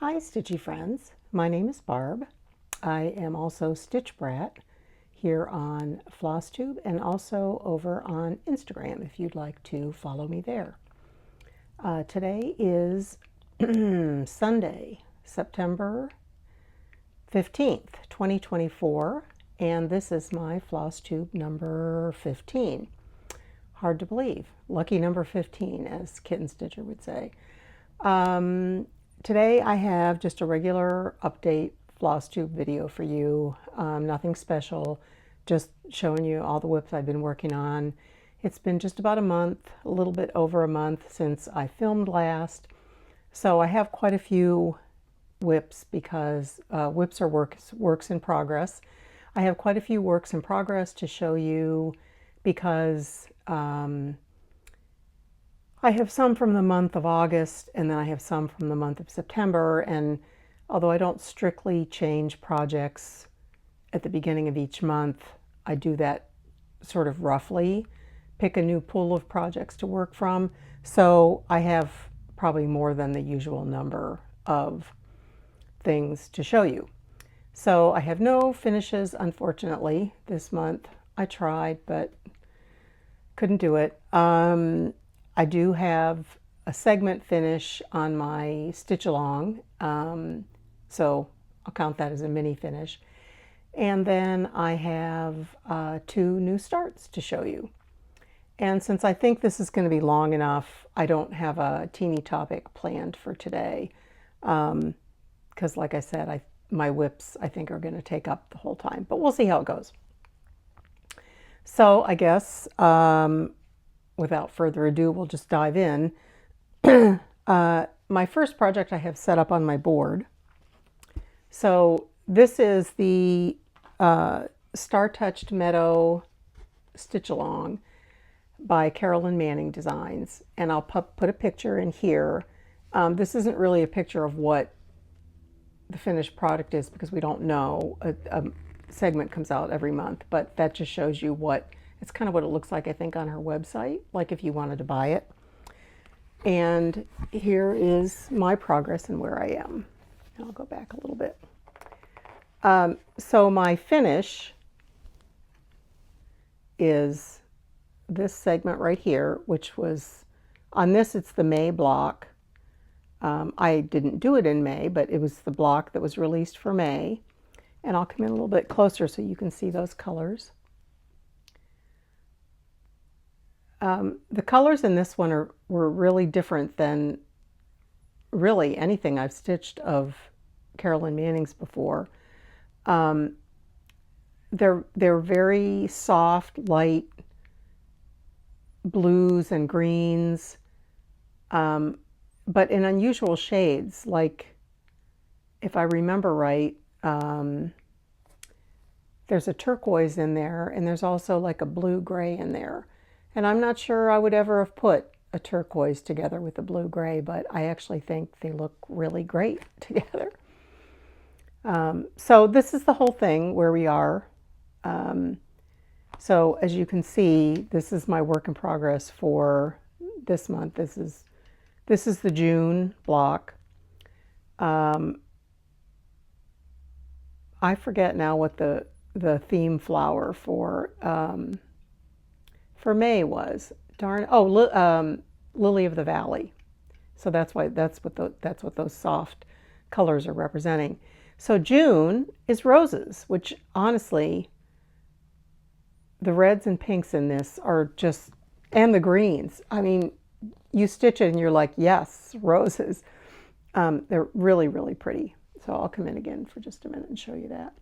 Hi Stitchy friends, my name is Barb. I am also Stitch Brat here on FlossTube and also over on Instagram if you'd like to follow me there. Today is Sunday, September 15th, 2024, and this is my FlossTube number 15. Hard to believe. Lucky number 15, as Kitten Stitcher would say. Today I have just a regular update FlossTube video for you. Nothing special, just showing you all the whips I've been working on. It's been just about a month, a little bit over a month since I filmed last. So I have quite a few whips because whips are works in progress. I have quite a few works in progress to show you because I have some from the month of August and then I have some from the month of September, and although I don't strictly change projects at the beginning of each month, I do that sort of roughly, pick a new pool of projects to work from. So I have probably more than the usual number of things to show you. So I have no finishes, unfortunately, this month. I tried, but couldn't do it. I do have a segment finish on my stitch along, so I'll count that as a mini finish. And then I have 2 new starts to show you. And since I think this is going to be long enough, I don't have a teeny topic planned for today, because like I said, my whips I think are going to take up the whole time, but we'll see how it goes. So I guess without further ado, we'll just dive in. My first project I have set up on my board. So this is the Star Touched Meadow Stitch Along by Carolyn Manning Designs. And I'll put a picture in here. This isn't really a picture of what the finished product is because we don't know. A segment comes out every month, but that just shows you what it's kind of what it looks like, I think, on her website, like if you wanted to buy it. And here is my progress and where I am. And I'll go back a little bit. So my finish is this segment right here, which was, on this it's the May block. I didn't do it in May, but it was the block that was released for May. And I'll come in a little bit closer so you can see those colors. The colors in this one were really different than really anything I've stitched of Carolyn Manning's before. They're very soft, light blues and greens, but in unusual shades. Like, if I remember right, there's a turquoise in there, and there's also like a blue-gray in there. And I'm not sure I would ever have put a turquoise together with a blue-gray, but I actually think they look really great together. So this is the whole thing where we are. So as you can see, this is my work in progress for this month. This is the June block. I forget now what the theme flower for May was. Darn. Oh, Lily of the Valley. So that's what those soft colors are representing. So June is roses, which honestly, the reds and pinks in this are just, and the greens. I mean, you stitch it and you're like, yes, roses. They're really, really pretty. So I'll come in again for just a minute and show you that.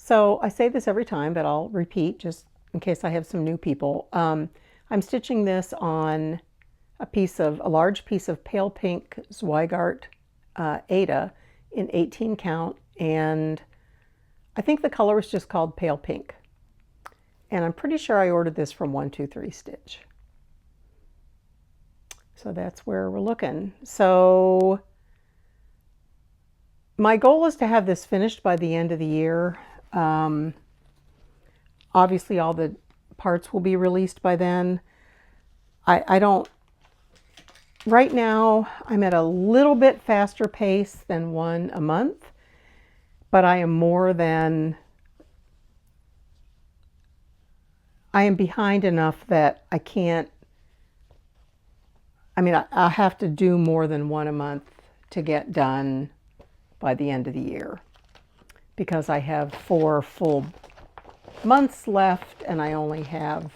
So I say this every time, but I'll repeat just in case I have some new people. I'm stitching this on a large piece of pale pink Zweigart Ada in 18 count, and I think the color is just called pale pink. And I'm pretty sure I ordered this from 123 Stitch. So that's where we're looking. So my goal is to have this finished by the end of the year. Obviously all the parts will be released by then. I don't Right now, I'm at a little bit faster pace than one a month, but I am behind enough that I can't, I have to do more than one a month to get done by the end of the year because I have 4 full months left and I only have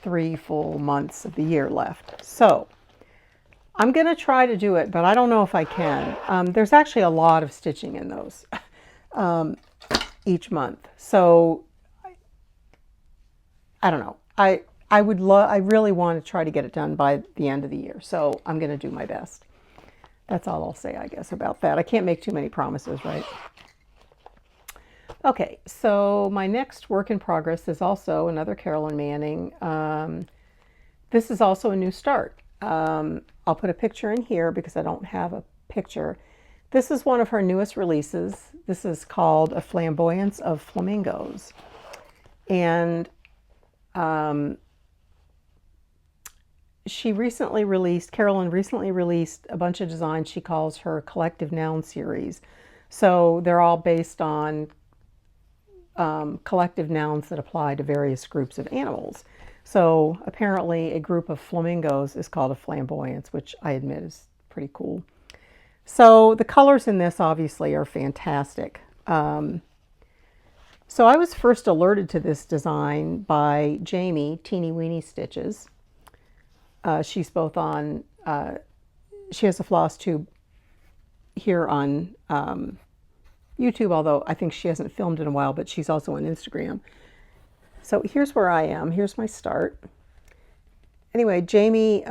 3 full months of the year left. So I'm going to try to do it, but I don't know if I can. There's actually a lot of stitching in those each month. So I don't know. I really want to try to get it done by the end of the year. So I'm going to do my best. That's all I'll say, I guess, about that. I can't make too many promises, right? Okay, so my next work in progress is also another Carolyn Manning. This is also a new start. I'll put a picture in here because I don't have a picture. This is one of her newest releases. This is called A Flamboyance of Flamingos. And Carolyn recently released a bunch of designs she calls her collective noun series. So they're all based on collective nouns that apply to various groups of animals. So apparently a group of flamingos is called a flamboyance, which I admit is pretty cool. So the colors in this obviously are fantastic. So I was first alerted to this design by Jamie, Teeny Weeny Stitches. She's both on, she has a floss tube here on YouTube, although I think she hasn't filmed in a while, but she's also on Instagram. So here's where I am. Here's my start. Anyway, Jamie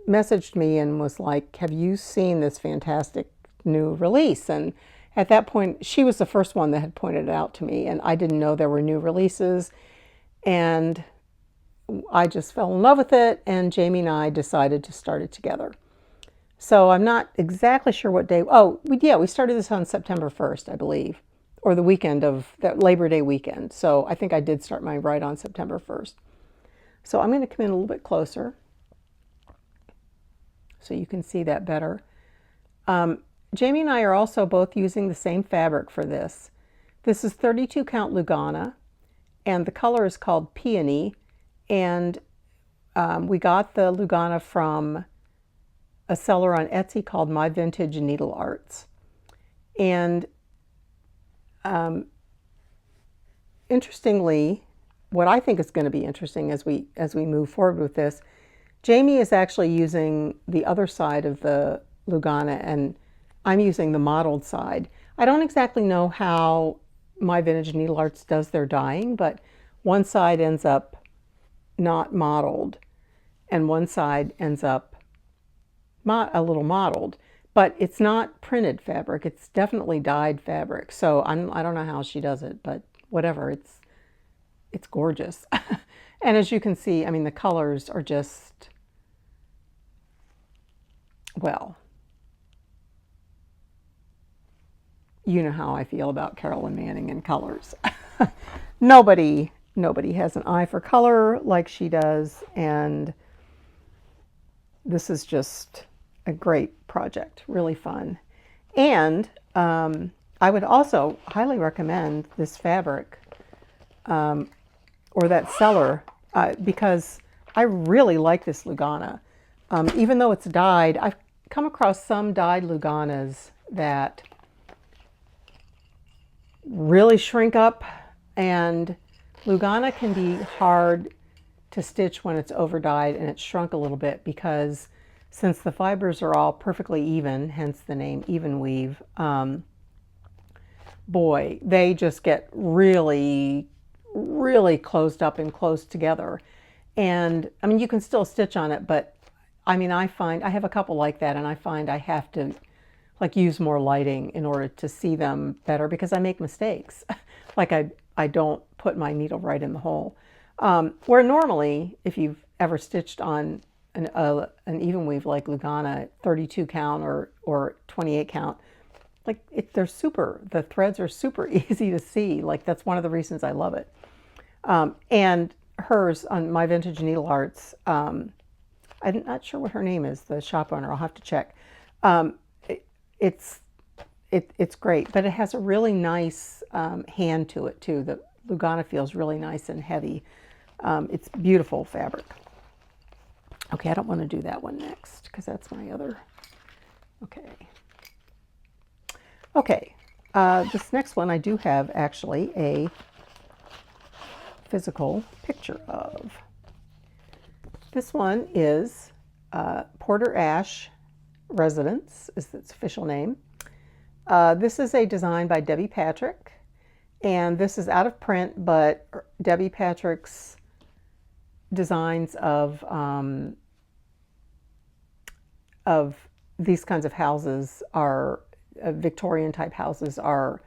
messaged me and was like, have you seen this fantastic new release? And at that point, she was the first one that had pointed it out to me, and I didn't know there were new releases. And I just fell in love with it, and Jamie and I decided to start it together. So I'm not exactly sure what day. Oh, we started this on September 1st, I believe, or the weekend of that Labor Day weekend. So I think I did start mine right on September 1st. So I'm going to come in a little bit closer so you can see that better. Jamie and I are also both using the same fabric for this. This is 32 count Lugana, and the color is called Peony. And we got the Lugana from a seller on Etsy called My Vintage Needle Arts. And interestingly, what I think is going to be interesting as we move forward with this, Jamie is actually using the other side of the Lugana and I'm using the mottled side. I don't exactly know how My Vintage Needle Arts does their dyeing, but one side ends up not mottled and one side ends up a little mottled, but it's not printed fabric. It's definitely dyed fabric. So I don't know how she does it, but whatever, it's gorgeous. And as you can see, I mean, the colors are just, well, you know how I feel about Carolyn Manning and colors. Nobody has an eye for color like she does, and this is just a great project, really fun. And I would also highly recommend this fabric or that seller because I really like this Lugana. Even though it's dyed, I've come across some dyed Luganas that really shrink up, and Lugana can be hard to stitch when it's over dyed and it's shrunk a little bit because since the fibers are all perfectly even, hence the name even weave, boy, they just get really, really closed up and close together. And I mean, you can still stitch on it, but I mean, I find I have a couple like that, and I find I have to like use more lighting in order to see them better because I make mistakes. Like I don't put my needle right in the hole. Where normally, if you've ever stitched on an even weave like Lugana, 32 count or 28 count, like the threads are super easy to see. Like that's one of the reasons I love it. And hers on My Vintage Needle Arts, I'm not sure what her name is, the shop owner. I'll have to check. Um, it, it's it's great, but it has a really nice hand to it too. The Lugana feels really nice and heavy. It's beautiful fabric. Okay, I don't want to do that one next because that's my other. Okay. Okay, this next one I do have actually a physical picture of. This one is Porter Ash Residence is its official name. This is a design by Debbie Patrick, and this is out of print, but Debbie Patrick's designs of these kinds of houses are Victorian type houses are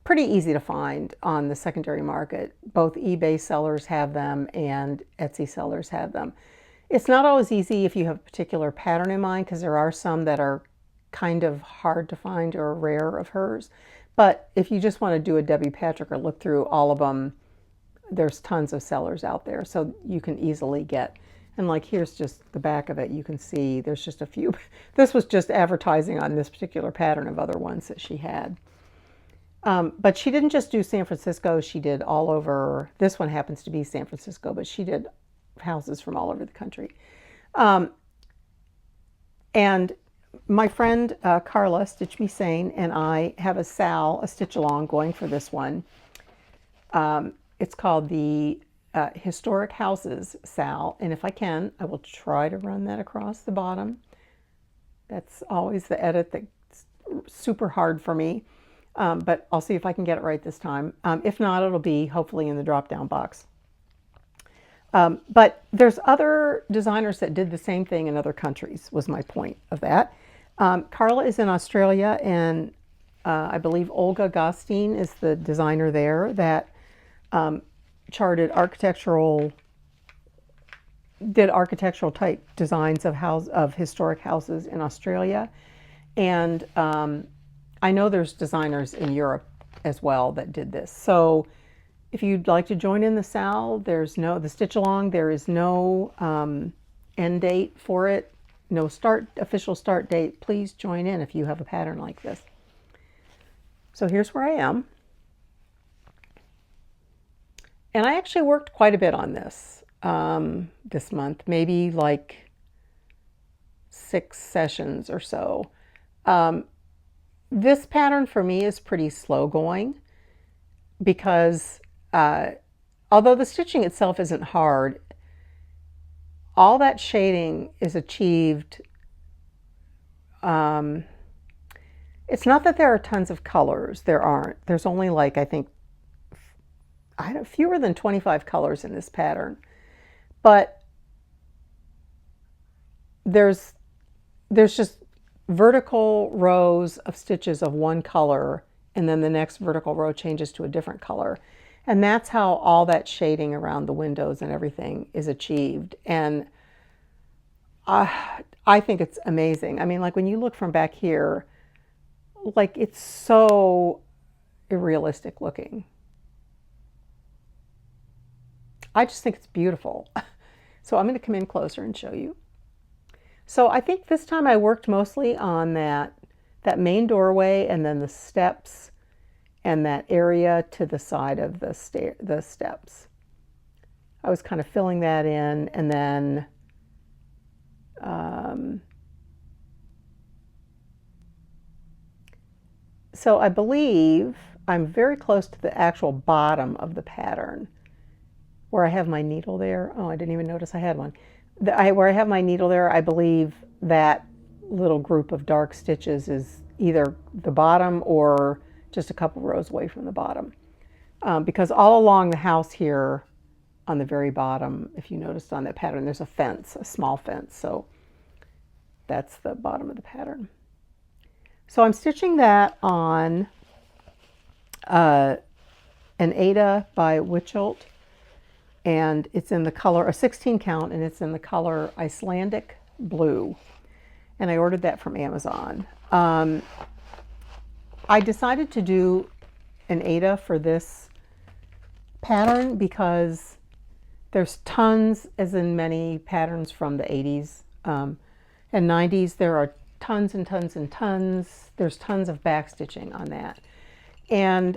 pretty easy to find on the secondary market. Both eBay sellers have them and Etsy sellers have them. It's not always easy if you have a particular pattern in mind, because there are some that are kind of hard to find or rare of hers. But if you just want to do a Debbie Patrick or look through all of them, there's tons of sellers out there, so you can easily get. And like here's just the back of it. You can see there's just a few. This was just advertising on this particular pattern of other ones that she had. But she didn't just do San Francisco. She did all over. This one happens to be San Francisco, but she did houses from all over the country. And my friend Carla, Stitch Me Sane, and I have a stitch along going for this one. It's called the Historic Houses Sal, and if I can, I will try to run that across the bottom. That's always the edit that's super hard for me, but I'll see if I can get it right this time. If not, it'll be hopefully in the drop-down box. But there's other designers that did the same thing in other countries, was my point of that. Carla is in Australia, and I believe Olga Gostein is the designer there that did architectural type designs of historic houses in Australia. And I know there's designers in Europe as well that did this. So if you'd like to join in the SAL, the stitch along, there is no end date for it, no official start date. Please join in if you have a pattern like this. So here's where I am. And I actually worked quite a bit on this this month, maybe like 6 sessions or so. This pattern for me is pretty slow going because although the stitching itself isn't hard, all that shading is achieved. It's not that there are tons of colors. There aren't. There's only like, I think, fewer than 25 colors in this pattern, but there's just vertical rows of stitches of one color, and then the next vertical row changes to a different color, and that's how all that shading around the windows and everything is achieved. And I think it's amazing. I mean, like when you look from back here, like it's so realistic looking. I just think it's beautiful. So I'm going to come in closer and show you. So I think this time I worked mostly on that main doorway and then the steps and that area to the side of the steps. I was kind of filling that in, and then so I believe I'm very close to the actual bottom of the pattern, where I have my needle there. Oh, I didn't even notice I had one. Where I have my needle there, I believe that little group of dark stitches is either the bottom or just a couple rows away from the bottom. Because all along the house here, on the very bottom, if you noticed on that pattern, there's a fence, a small fence. So that's the bottom of the pattern. So I'm stitching that on an Ada by Witchelt. And it's in the color, a 16 count, and it's in the color Icelandic Blue. And I ordered that from Amazon. I decided to do an Ada for this pattern because There's tons, as in many patterns from the 80s and 90s. There are tons and tons and tons. There's tons of backstitching on that. And,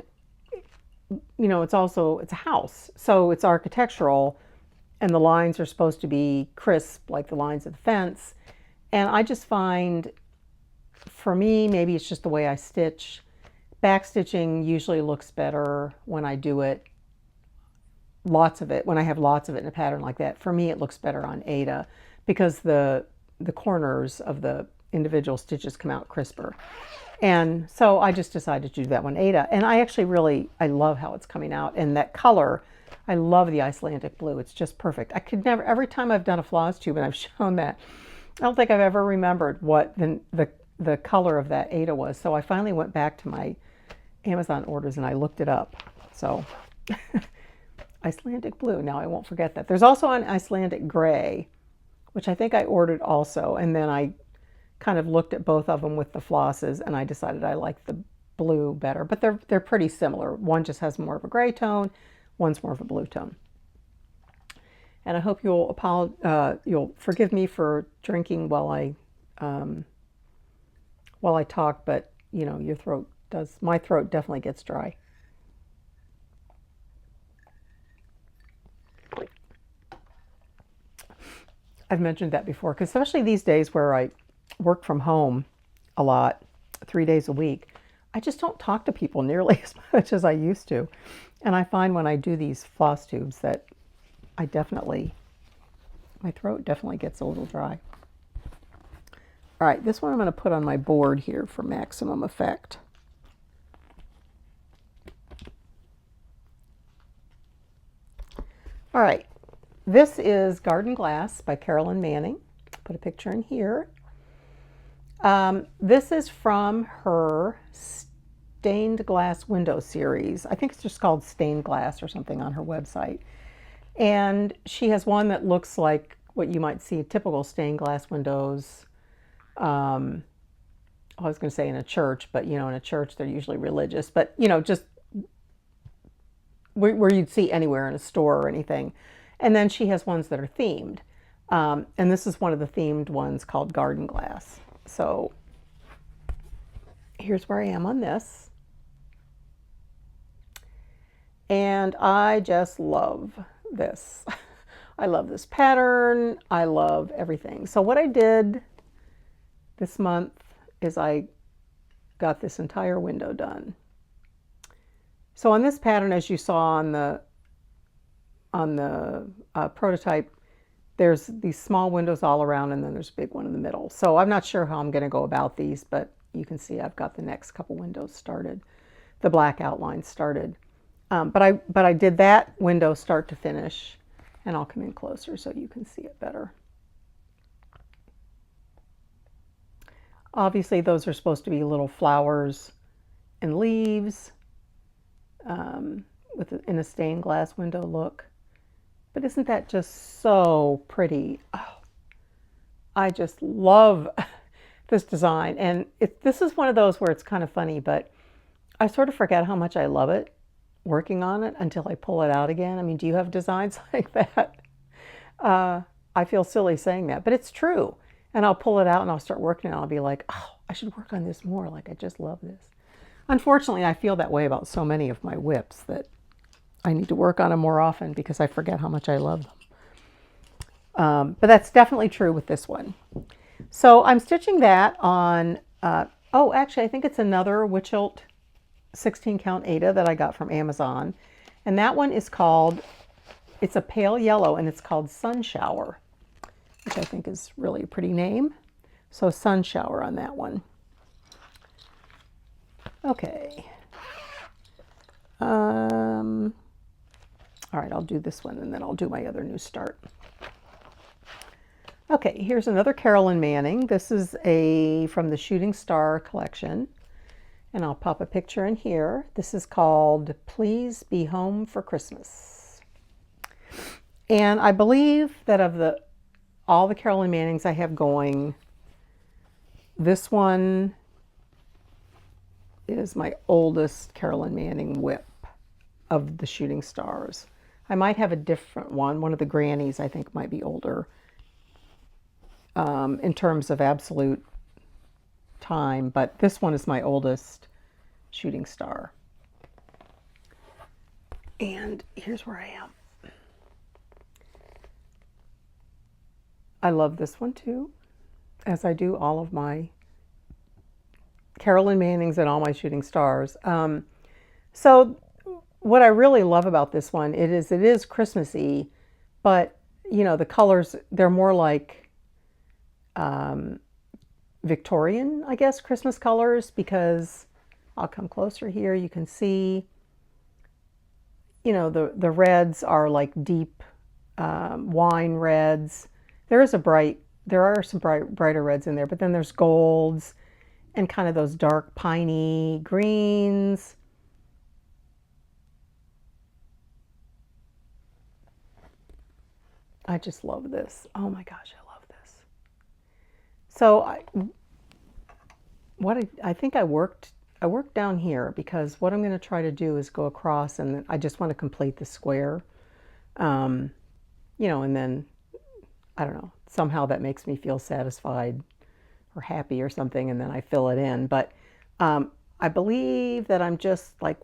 you know, it's a house, so it's architectural, and the lines are supposed to be crisp, like the lines of the fence. And I just find, for me, maybe it's just the way I stitch, backstitching usually looks better when I do it, lots of it, when I have lots of it in a pattern like that. For me, it looks better on Aida because the corners of the individual stitches come out crisper. And so I just decided to do that one Aida. And I actually I love how it's coming out. And that color, I love the Icelandic blue. It's just perfect. I could never, every time I've done a Floss tube and I've shown that, I don't think I've ever remembered what the color of that Aida was. So I finally went back to my Amazon orders and I looked it up. So Icelandic blue, now I won't forget that. There's also an Icelandic gray, which I think I ordered also. And then I kind of looked at both of them with the flosses and I decided I like the blue better, but they're pretty similar. One just has more of a gray tone, one's more of a blue tone. And I hope you'll forgive me for drinking while I talk, but you know, my throat definitely gets dry. I've mentioned that before, because especially these days where I work from home a lot, 3 days a week, I just don't talk to people nearly as much as I used to. And I find when I do these floss tubes that my throat definitely gets a little dry. All right, this one I'm going to put on my board here for maximum effect. All right, this is Garden Glass by Carolyn Manning. Put a picture in here. This is from her stained glass window series. I think it's just called Stained Glass or something on her website. And she has one that looks like what you might see typical stained glass windows. I was going to say in a church, but you know, in a church they're usually religious, but you know, just where you'd see anywhere in a store or anything. And then she has ones that are themed. And this is one of the themed ones called Garden Glass. So here's where I am on this. And I just love this. I love this pattern. I love everything. So what I did this month is I got this entire window done. So on this pattern, as you saw on the prototype, there's these small windows all around and then there's a big one in the middle. So I'm not sure how I'm going to go about these, but you can see I've got the next couple windows started, the black outline started. But I did that window start to finish, and I'll come in closer so you can see it better. Obviously those are supposed to be little flowers and leaves in a stained glass window look. But isn't that just so pretty? Oh, I just love this design. And this is one of those where it's kind of funny, but I sort of forget how much I love it working on it until I pull it out again. I mean, do you have designs like that? I feel silly saying that, but it's true. And I'll pull it out and I'll start working on it. I'll be like, oh, I should work on this more. Like, I just love this. Unfortunately, I feel that way about so many of my whips that I need to work on them more often because I forget how much I love them. But that's definitely true with this one. So I'm stitching that on, oh, actually, I think it's another Witchelt 16 count Aida that I got from Amazon. And that one is called, it's a pale yellow and it's called Sun Shower, which I think is really a pretty name. So Sun Shower on that one. Okay. All right, I'll do this one and then I'll do my other new start. Okay, here's another Carolyn Manning. This is from the Shooting Star collection. And I'll pop a picture in here. This is called Please Be Home for Christmas. And I believe that of all the Carolyn Mannings I have going, this one is my oldest Carolyn Manning whip of the Shooting Stars. I might have a different one. One of the grannies I think might be older in terms of absolute time, but this one is my oldest shooting star. And here's where I am. I love this one too, as I do all of my Carolyn Mannings and all my shooting stars. So what I really love about this one, it is Christmassy, but you know, the colors, they're more like Victorian, I guess, Christmas colors, because I'll come closer here. You can see, you know, the reds are like deep wine reds. There are some brighter reds in there, but then there's golds and kind of those dark piney greens. I just love this. Oh my gosh, I love this. So I think I worked down here, because what I'm going to try to do is go across, and I just want to complete the square. You know, and then I don't know, somehow that makes me feel satisfied or happy or something, and then I fill it in. But I believe that I'm just, like,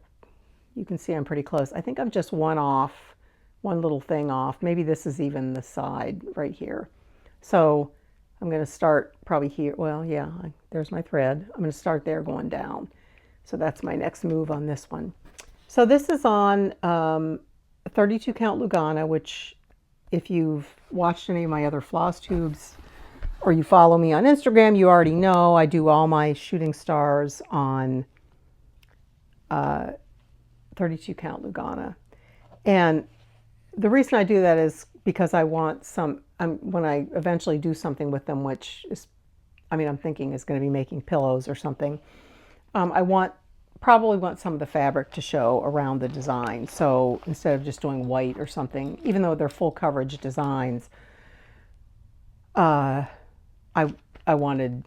you can see I'm pretty close. I think I'm just one little thing off. Maybe this is even the side right here. So I'm going to start probably here. Well, yeah, there's my thread. I'm going to start there going down. So that's my next move on this one. So this is on 32 count Lugana, which, if you've watched any of my other floss tubes or you follow me on Instagram, you already know I do all my shooting stars on 32 count Lugana. And the reason I do that is because I want some, when I eventually do something with them, which is, I mean, I'm thinking is going to be making pillows or something, I probably want some of the fabric to show around the design. So instead of just doing white or something, even though they're full coverage designs, I wanted,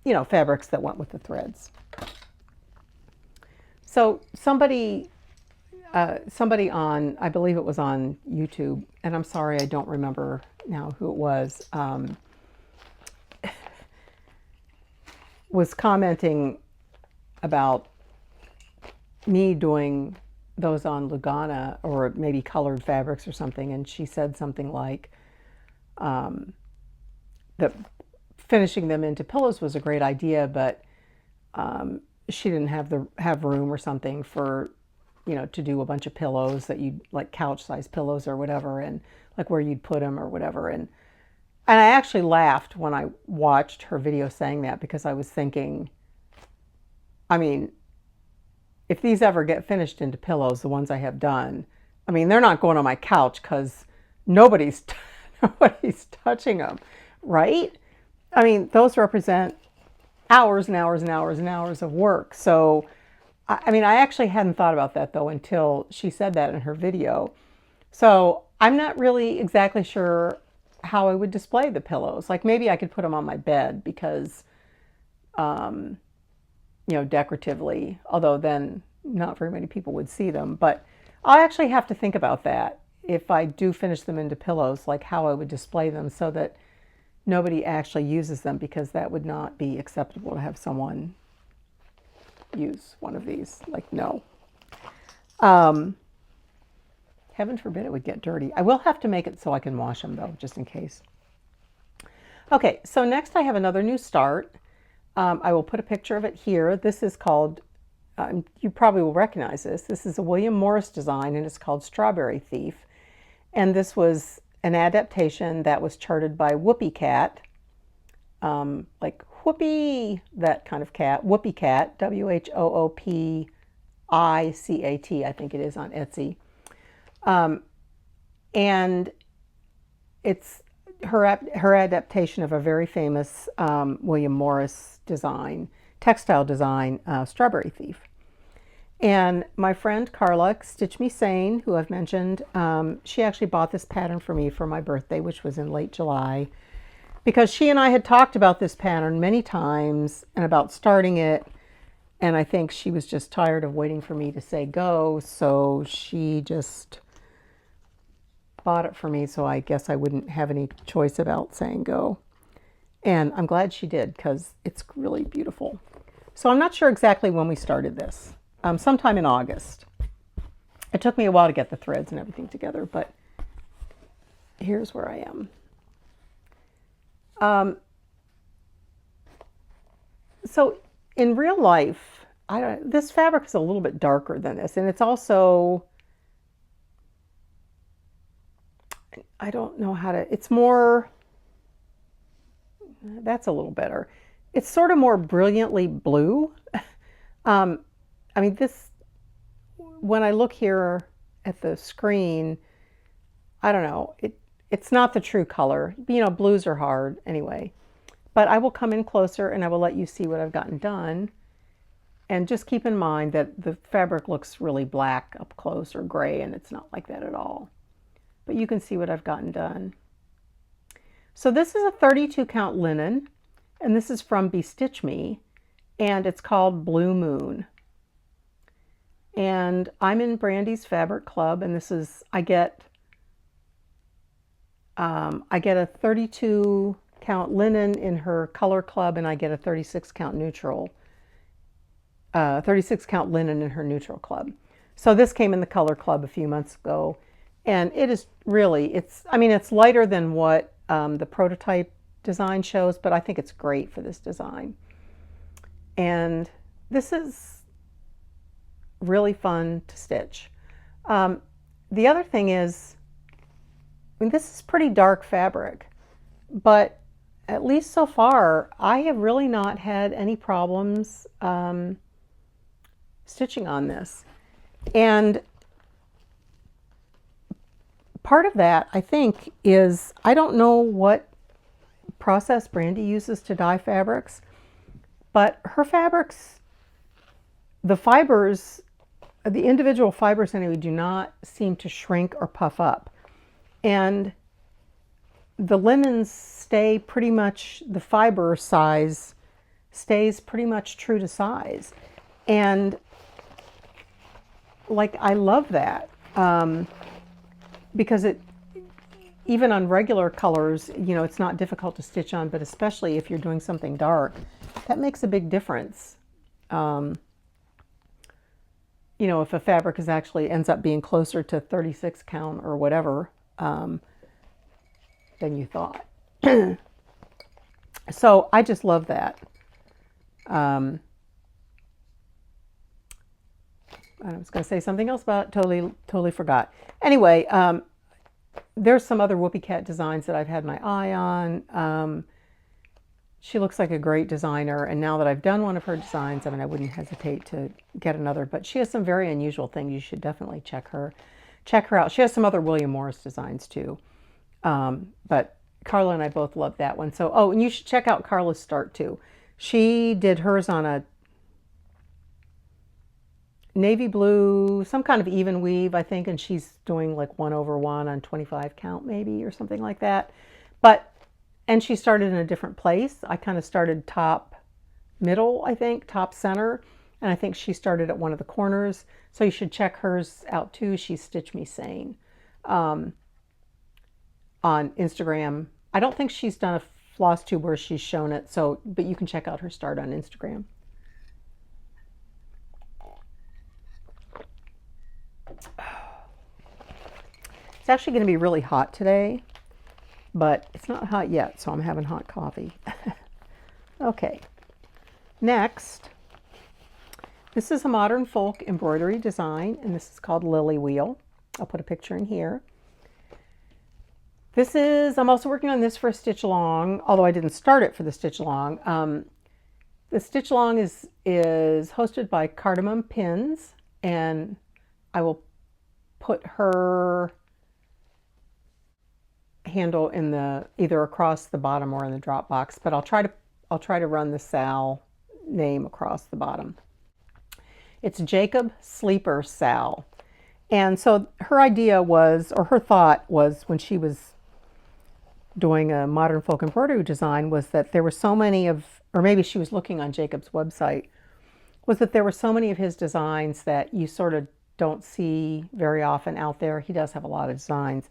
you know, fabrics that went with the threads. So somebody on, I believe it was on YouTube, and I'm sorry, I don't remember now who it was commenting about me doing those on Lugana, or maybe colored fabrics or something, and she said something like that finishing them into pillows was a great idea, but she didn't have room or something for, you know, to do a bunch of pillows that you'd, like couch size pillows or whatever, and like where you'd put them or whatever. And I actually laughed when I watched her video saying that, because I was thinking, I mean, if these ever get finished into pillows, the ones I have done, I mean, they're not going on my couch, because nobody's touching them, right? I mean, those represent hours and hours and hours and hours of work. So I mean, I actually hadn't thought about that, though, until she said that in her video. So I'm not really exactly sure how I would display the pillows. Like, maybe I could put them on my bed, because, you know, decoratively, although then not very many people would see them. But I'll actually have to think about that if I do finish them into pillows, like how I would display them so that nobody actually uses them, because that would not be acceptable to have someone use one of these. Like, no. Heaven forbid it would get dirty. I will have to make it so I can wash them, though, just in case. Okay, so next I have another new start. I will put a picture of it here. This is called, you probably will recognize this. This is a William Morris design, and it's called Strawberry Thief. And this was an adaptation that was charted by Whoopie Cat, like Whoopie, that kind of cat, Whoopie Cat, WHOOPICAT, I think it is on Etsy. And it's her adaptation of a very famous William Morris design, textile design, Strawberry Thief. And my friend Carla, Stitch Me Sane, who I've mentioned, she actually bought this pattern for me for my birthday, which was in late July, because she and I had talked about this pattern many times and about starting it. And I think she was just tired of waiting for me to say go. So she just bought it for me, so I guess I wouldn't have any choice about saying go. And I'm glad she did because it's really beautiful. So I'm not sure exactly when we started this. Sometime in August. It took me a while to get the threads and everything together, but here's where I am. So in real life, this fabric is a little bit darker than this, and it's also, I don't know how to, it's more, that's a little better. It's sort of more brilliantly blue. I mean, this, when I look here at the screen, I don't know, it's not the true color. You know, blues are hard anyway. But I will come in closer and I will let you see what I've gotten done. And just keep in mind that the fabric looks really black up close or gray, and it's not like that at all. But you can see what I've gotten done. So this is a 32 count linen, and this is from Bestitch Me, and it's called Blue Moon. And I'm in Brandy's Fabric Club, and this is, I get a 32 count linen in her color club, and I get a 36 count neutral, 36 count linen in her neutral club. So this came in the color club a few months ago, and it is really, I mean, it's lighter than what the prototype design shows, but I think it's great for this design. And this is really fun to stitch. The other thing is, I mean, this is pretty dark fabric, but at least so far, I have really not had any problems stitching on this. And part of that, I think, is I don't know what process Brandy uses to dye fabrics, but her fabrics, the fibers, the individual fibers anyway, do not seem to shrink or puff up. And the linens stay pretty much, the fiber size stays pretty much true to size. And like, I love that because even on regular colors, you know, it's not difficult to stitch on, but especially if you're doing something dark, that makes a big difference. You know, if a fabric is actually ends up being closer to 36 count or whatever than you thought. So I just love that. I was going to say something else about it, totally forgot. Anyway, there's some other Whoopie Cat designs that I've had my eye on. She looks like a great designer, and now that I've done one of her designs, I mean, I wouldn't hesitate to get another, but she has some very unusual things. You should definitely check her out. She has some other William Morris designs too. But Carla and I both love that one. So, oh, and you should check out Carla's Start too. She did hers on a navy blue, some kind of even weave, I think, and she's doing like 1/1 on 25 count maybe, or something like that. And she started in a different place. I kind of started top middle, I think, top center, and I think she started at one of the corners. So you should check hers out too. She's Stitch Me Sane on Instagram. I don't think she's done a floss tube where she's shown it, so, but you can check out her start on Instagram. It's actually going to be really hot today, but it's not hot yet, so I'm having hot coffee. Okay, next, this is a modern folk embroidery design, and this is called Lily Wheel. I'll put a picture in here. This is, I'm also working on this for a stitch along, although I didn't start it for the stitch along. The stitch along is hosted by Cardamom Pins, and I will put her handle in the either across the bottom or in the drop box, but I'll try to run the Sal name across the bottom. It's Jacob Sleeper Sal. And so her idea was, or her thought was, when she was doing a modern folk embroidery design, was that there were so many of, or maybe she was looking on Jacob's website, was that there were so many of his designs that you sort of don't see very often out there. He does have a lot of designs.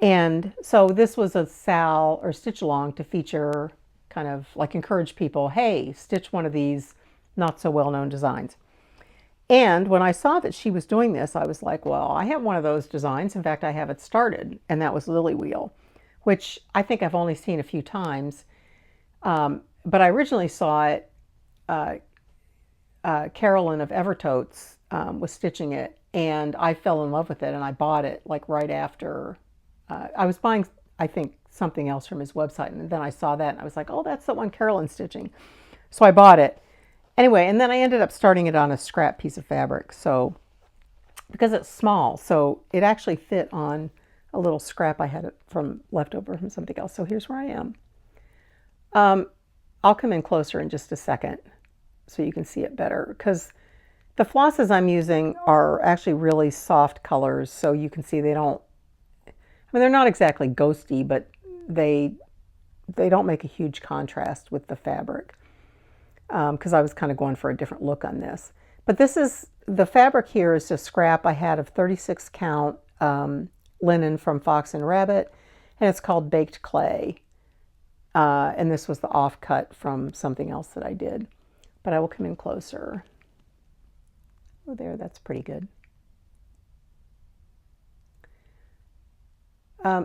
And so this was a sal or stitch along to feature, kind of like encourage people, hey, stitch one of these not so well known designs. And when I saw that she was doing this, I was like, well, I have one of those designs. In fact, I have it started, and that was Lily Wheel, which I think I've only seen a few times. But I originally saw it, uh, Carolyn of Evertotes was stitching it, and I fell in love with it, and I bought it like right after. I was buying, I think, something else from his website, and then I saw that, and I was like, oh, that's the one Carolyn's stitching. So I bought it. Anyway, and then I ended up starting it on a scrap piece of fabric, so because it's small, so it actually fit on a little scrap I had from leftover from something else. So here's where I am. I'll come in closer in just a second so you can see it better, because the flosses I'm using are actually really soft colors, so you can see they don't, I mean, they're not exactly ghosty, but they don't make a huge contrast with the fabric, because I was kind of going for a different look on this. But this is, the fabric here is just scrap I had of 36 count linen from Fox and Rabbit, and it's called Baked Clay. And this was the offcut from something else that I did. But I will come in closer. Oh, there, that's pretty good.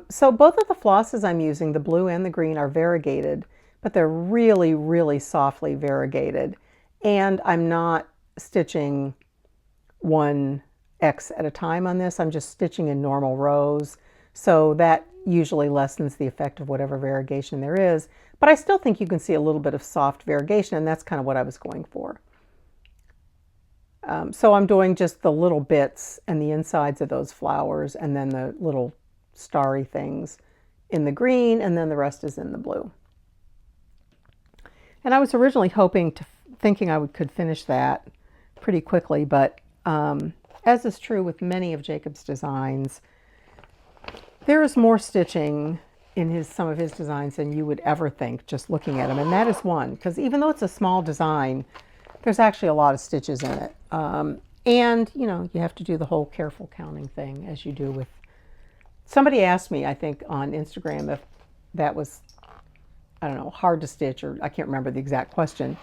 So both of the flosses I'm using, the blue and the green, are variegated, but they're really, really softly variegated. And I'm not stitching 1X at a time on this. I'm just stitching in normal rows. So that usually lessens the effect of whatever variegation there is. But I still think you can see a little bit of soft variegation, and that's kind of what I was going for. So I'm doing just the little bits and the insides of those flowers, and then the little starry things in the green, and then the rest is in the blue. And I was originally thinking I could finish that pretty quickly, but as is true with many of Jacob's designs, there is more stitching in some of his designs than you would ever think just looking at him, and that is one, because even though it's a small design, there's actually a lot of stitches in it. And, you know, you have to do the whole careful counting thing as you do with... Somebody asked me, I think, on Instagram if that was, I don't know, hard to stitch, or I can't remember the exact question.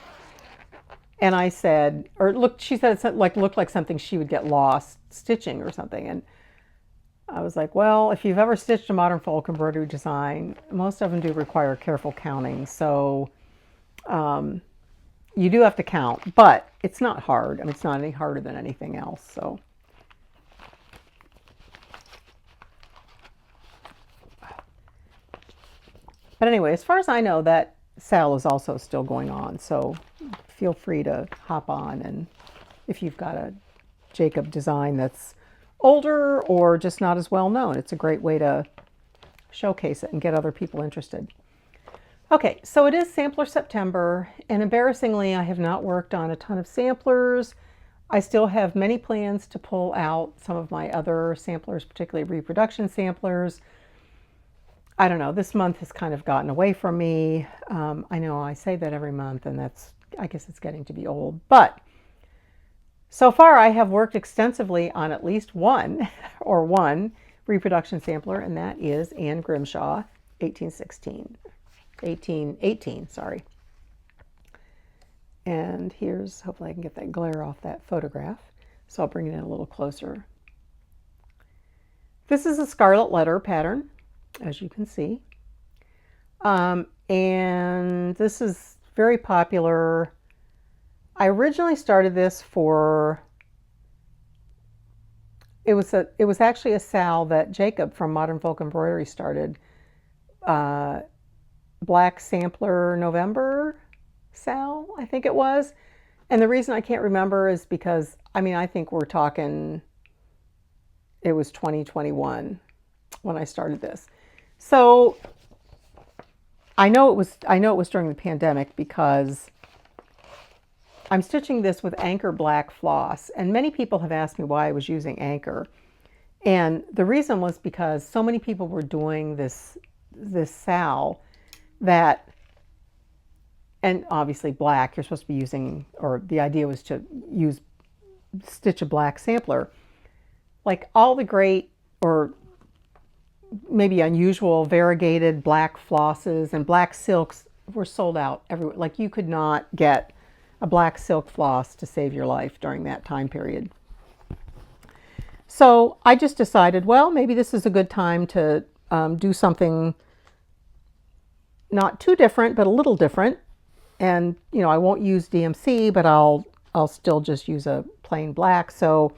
And I said, or look, she said it looked like something she would get lost stitching or something. And I was like, well, if you've ever stitched a modern folk embroidery design, most of them do require careful counting. So you do have to count, but it's not hard. I mean, it's not any harder than anything else. So. But anyway, as far as I know, that sale is also still going on. So feel free to hop on, and if you've got a Jacob design that's older or just not as well known, it's a great way to showcase it and get other people interested. Okay, so it is Sampler September, and embarrassingly, I have not worked on a ton of samplers. I still have many plans to pull out some of my other samplers, particularly reproduction samplers. I don't know, this month has kind of gotten away from me. I know I say that every month, and I guess it's getting to be old. But so far, I have worked extensively on at least one reproduction sampler, and that is Anne Grimshaw, 1818, sorry. And here's, hopefully I can get that glare off that photograph. So I'll bring it in a little closer. This is a scarlet letter pattern, as you can see. And this is very popular. I originally started this for, it was actually a sal that Jacob from Modern Folk Embroidery started. Black Sampler November sal, I think it was. And the reason I can't remember is because, I mean, I think we're talking, it was 2021 when I started this. So I know it was during the pandemic, because I'm stitching this with Anchor Black floss, and many people have asked me why I was using Anchor. And the reason was because so many people were doing this sal that, and obviously black, you're supposed to be using, or the idea was to stitch a black sampler. Like all the great, or maybe unusual variegated black flosses, and black silks were sold out everywhere. Like you could not get a black silk floss to save your life during that time period. So I just decided, well, maybe this is a good time to do something not too different, but a little different. And, you know, I won't use DMC, but I'll still just use a plain black. So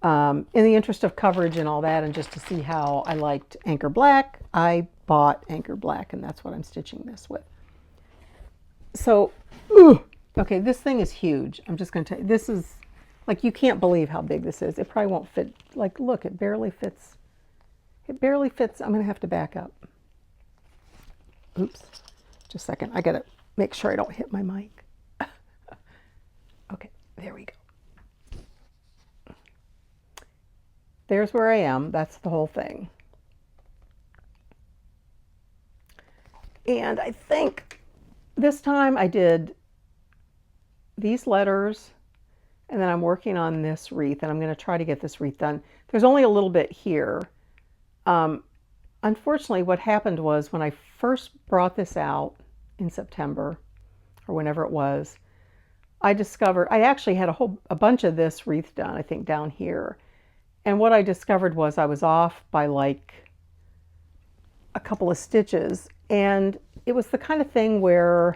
in the interest of coverage and all that, and just to see how I liked Anchor Black, I bought Anchor Black, and that's what I'm stitching this with. So, okay, this thing is huge. I'm just going to tell you, this is, like, you can't believe how big this is. It probably won't fit. Like, look, it barely fits. It barely fits. I'm going to have to back up. Oops. Just a second. I got to make sure I don't hit my mic. Okay, there we go. There's where I am. That's the whole thing. And I think this time I did these letters, and then I'm working on this wreath, and I'm going to try to get this wreath done. There's only a little bit here. Unfortunately, what happened was when I first brought this out in September, or whenever it was, I discovered, I actually had a bunch of this wreath done, I think down here. And what I discovered was I was off by like a couple of stitches. And it was the kind of thing where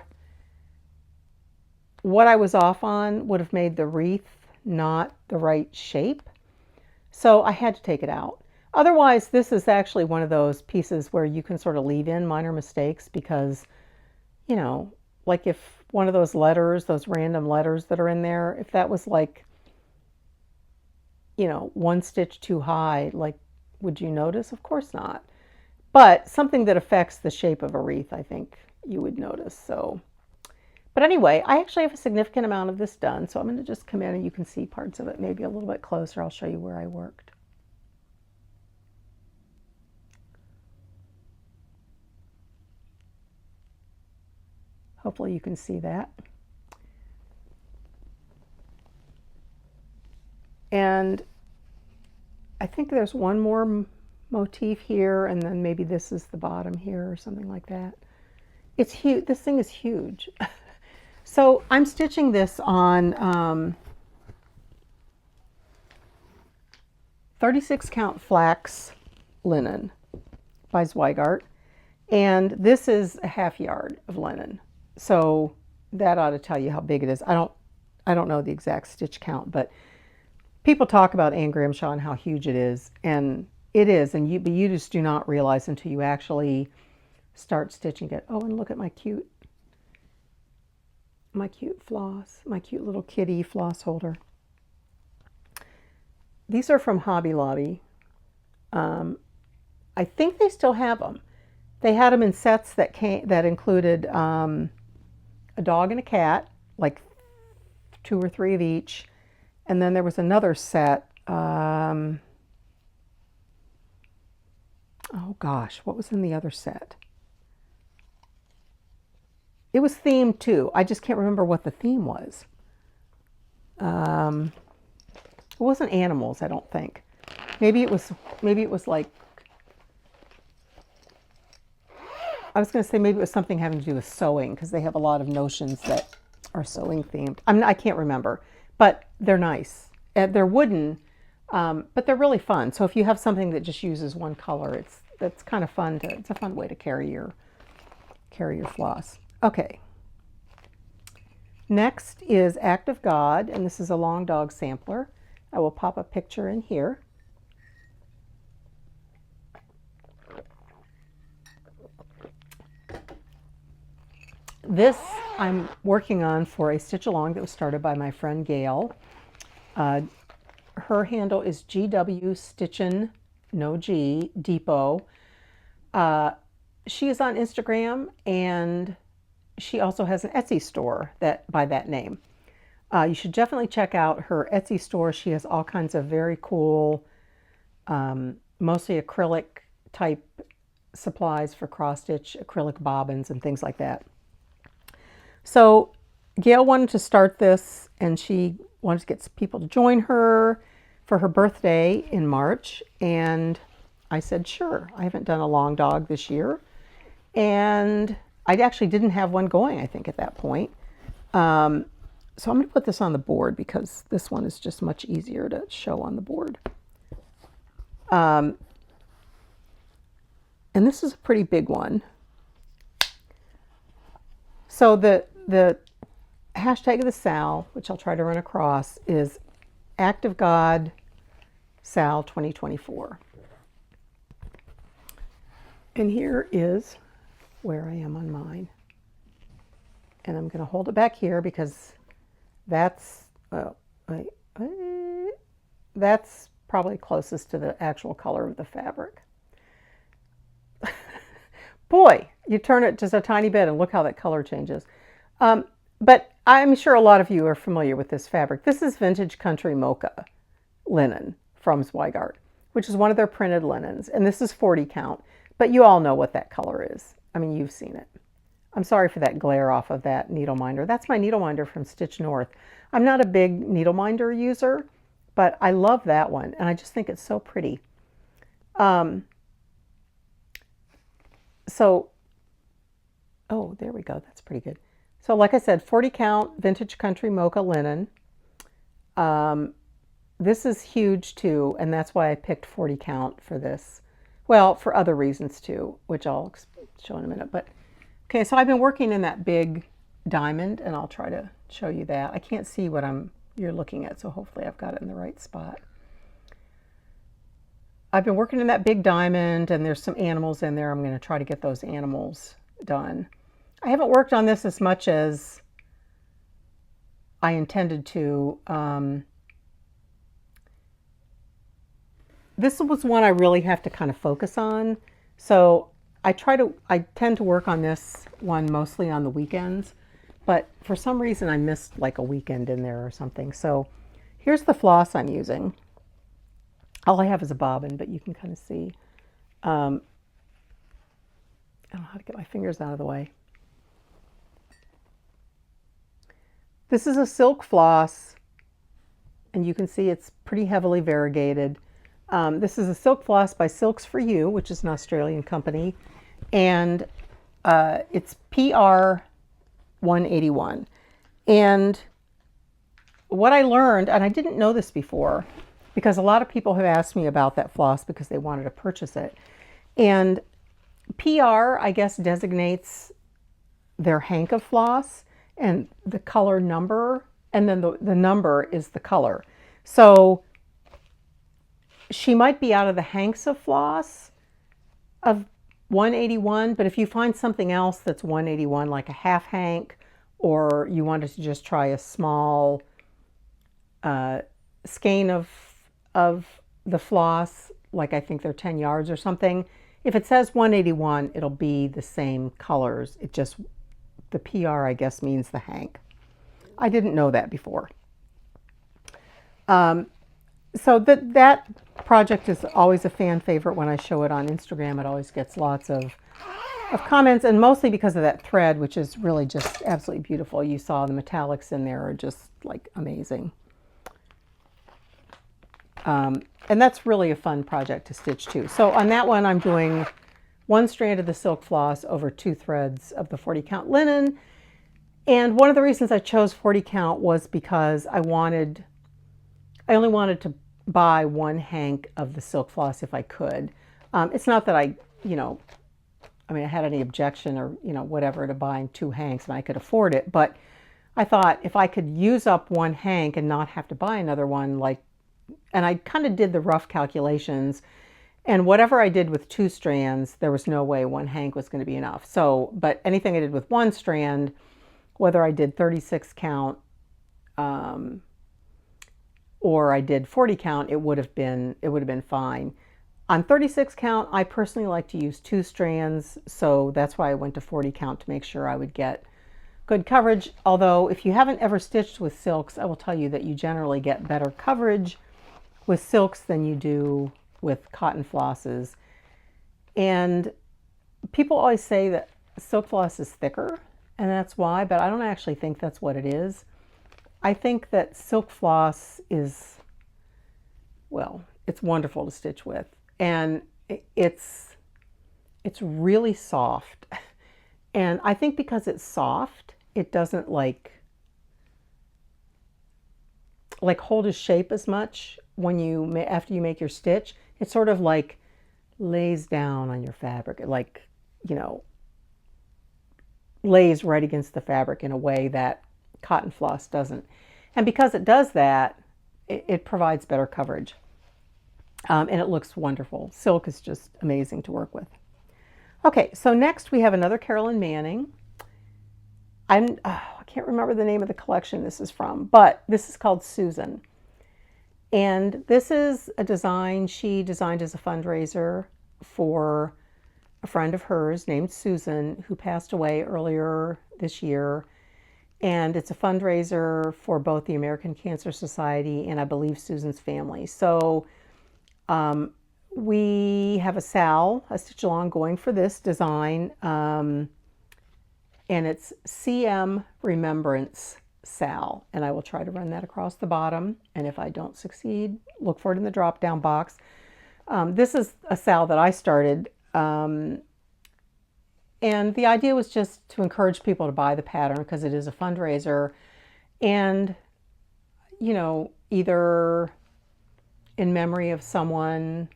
what I was off on would have made the wreath not the right shape. So I had to take it out. Otherwise, this is actually one of those pieces where you can sort of leave in minor mistakes because, you know, like if one of those letters, those random letters that are in there, if that was like, you know, one stitch too high, like, would you notice? Of course not. But something that affects the shape of a wreath, I think you would notice. So, but anyway, I actually have a significant amount of this done. So I'm going to just come in and you can see parts of it maybe a little bit closer. I'll show you where I worked. Hopefully you can see that. And I think there's one more motif here, and then maybe this is the bottom here or something like that. It's huge. This thing is huge. So I'm stitching this on 36 count flax linen by Zweigart, and this is a half yard of linen. So that ought to tell you how big it is. I don't know the exact stitch count, but people talk about Anne Grimshaw and how huge it is, and it is, and but you just do not realize until you actually start stitching it. Oh, and look at my cute floss, my cute little kitty floss holder. These are from Hobby Lobby. I think they still have them. They had them in sets that included a dog and a cat, like 2 or 3 of each. And then there was another set. Oh gosh, what was in the other set? It was themed too. I just can't remember what the theme was. It wasn't animals, I don't think. Maybe it was like, I was going to say maybe it was something having to do with sewing, because they have a lot of notions that are sewing themed. I can't remember, but they're nice. They're wooden, but they're really fun. So if you have something that just uses one color, that's kind of fun it's a fun way to carry your floss. Okay. Next is Act of God, and this is a long dog sampler. I will pop a picture in here. This I'm working on for a stitch along that was started by my friend Gail. Her handle is GW Stitchin, no G, Depot. She is on Instagram, and she also has an Etsy store by that name. You should definitely check out her Etsy store. She has all kinds of very cool, mostly acrylic type supplies for cross stitch, acrylic bobbins and things like that. So Gail wanted to start this, and she wanted to get people to join her for her birthday in March, and I said, sure. I haven't done a long dog this year. And I actually didn't have one going, I think, at that point. So I'm going to put this on the board because this one is just much easier to show on the board. And this is a pretty big one. So the hashtag of the Sal, which I'll try to run across, is Act of God Sal 2024. And here is where I am on mine. And I'm going to hold it back here because that's, that's probably closest to the actual color of the fabric. Boy, you turn it just a tiny bit and look how that color changes. But I'm sure a lot of you are familiar with this fabric. This is Vintage Country Mocha linen from Zweigart, which is one of their printed linens. And this is 40 count, but you all know what that color is. I mean, you've seen it. I'm sorry for that glare off of that needle minder. That's my needle minder from Stitch North. I'm not a big needle minder user, but I love that one. And I just think it's so pretty. So, oh, there we go. That's pretty good. So like I said, 40 count Vintage Country Mocha linen. This is huge too, and that's why I picked 40 count for this. Well, for other reasons too, which I'll show in a minute. But okay, so I've been working in that big diamond, and I'll try to show you that. I can't see what you're looking at, so hopefully I've got it in the right spot. I've been working in that big diamond, and there's some animals in there. I'm going to try to get those animals done. I haven't worked on this as much as I intended to. This was one I really have to kind of focus on. So I tend to work on this one mostly on the weekends, but for some reason I missed like a weekend in there or something. So here's the floss I'm using. All I have is a bobbin, but you can kind of see. I don't know how to get my fingers out of the way. This is a silk floss, and you can see it's pretty heavily variegated. This is a silk floss by Silks for You, which is an Australian company, and it's PR 181. And what I learned, and I didn't know this before, because a lot of people have asked me about that floss because they wanted to purchase it. And PR, I guess, designates their hank of floss, and the color number, and then the number is the color. So she might be out of the hanks of floss of 181, but if you find something else that's 181, like a half hank, or you wanted to just try a small skein of the floss, like I think they're 10 yards or something, if it says 181, it'll be the same colors. It just, the PR, I guess, means the hank. I didn't know that before. So that project is always a fan favorite when I show it on Instagram. It always gets lots of comments, and mostly because of that thread, which is really just absolutely beautiful. You saw the metallics in there are just like amazing. And that's really a fun project to stitch too. So on that one, I'm doing one strand of the silk floss over 2 threads of the 40 count linen. And one of the reasons I chose 40 count was because I only wanted to buy 1 hank of the silk floss if I could. It's not that I had any objection or, whatever to buying 2 hanks and I could afford it, but I thought if I could use up 1 hank and not have to buy another one, and I kind of did the rough calculations, and whatever I did with 2 strands, there was no way 1 hank was going to be enough. So, but anything I did with 1 strand, whether I did 36 count, or I did 40 count, it would have been fine. On 36 count, I personally like to use 2 strands, so that's why I went to 40 count to make sure I would get good coverage. Although if you haven't ever stitched with silks, I will tell you that you generally get better coverage with silks than you do with cotton flosses. And people always say that silk floss is thicker, and that's why, but I don't actually think that's what it is. I think that silk floss is, well, it's wonderful to stitch with. And it's really soft. And I think because it's soft, it doesn't like hold its shape as much when after you make your stitch. It sort of like lays down on your fabric. It like, you know, lays right against the fabric in a way that cotton floss doesn't. And because it does that, it provides better coverage. And it looks wonderful. Silk is just amazing to work with. Okay, so next we have another Carolyn Manning. I can't remember the name of the collection this is from, but this is called Susan. And this is a design she designed as a fundraiser for a friend of hers named Susan, who passed away earlier this year. And it's a fundraiser for both the American Cancer Society and I believe Susan's family. So we have a stitch along going for this design. And it's CM Remembrance Sal. And I will try to run that across the bottom. And if I don't succeed, look for it in the drop down box. This is a Sal that I started. And the idea was just to encourage people to buy the pattern because it is a fundraiser. And, you know, either in memory of someone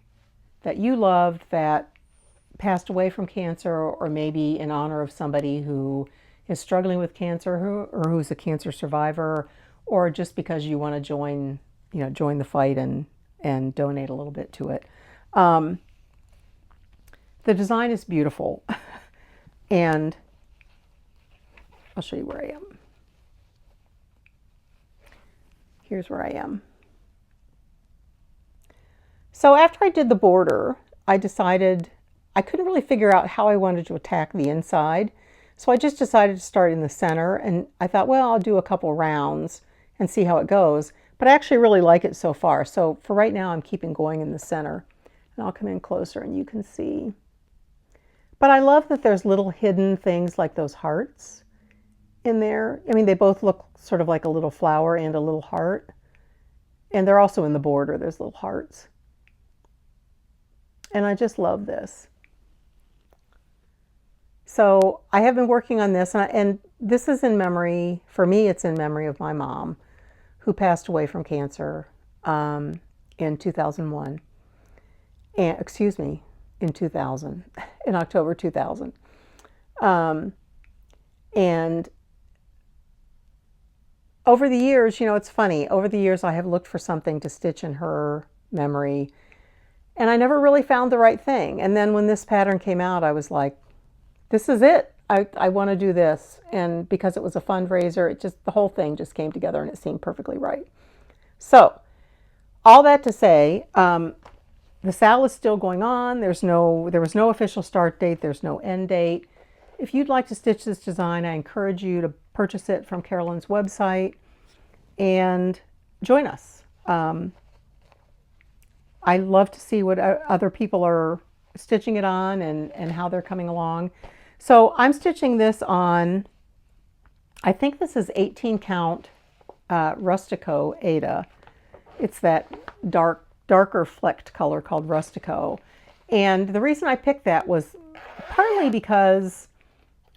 that you loved that passed away from cancer, or maybe in honor of somebody who is struggling with cancer or who's a cancer survivor, or just because you want to join the fight and donate a little bit to it. The design is beautiful. And I'll show you where I am. Here's where I am. So after I did the border, I decided I couldn't really figure out how I wanted to attack the inside. So I just decided to start in the center, and I thought, well, I'll do a couple rounds and see how it goes. But I actually really like it so far. So for right now, I'm keeping going in the center. And I'll come in closer and you can see. But I love that there's little hidden things like those hearts in there. I mean, they both look sort of like a little flower and a little heart. And they're also in the border. There's little hearts. And I just love this. So I have been working on this, and this is in memory, for me, it's in memory of my mom, who passed away from cancer in 2001. And, excuse me, in 2000, in October 2000. And over the years, you know, it's funny, over the years I have looked for something to stitch in her memory, and I never really found the right thing. And then when this pattern came out, I was like, this is it. I want to do this. And because it was a fundraiser, the whole thing just came together and it seemed perfectly right. So all that to say, the sale is still going on. There was no official start date. There's no end date. If you'd like to stitch this design, I encourage you to purchase it from Carolyn's website and join us. I love to see what other people are stitching it on and how they're coming along. So I'm stitching this on, I think this is 18 count Rustico Ada. It's that darker flecked color called Rustico. And the reason I picked that was partly because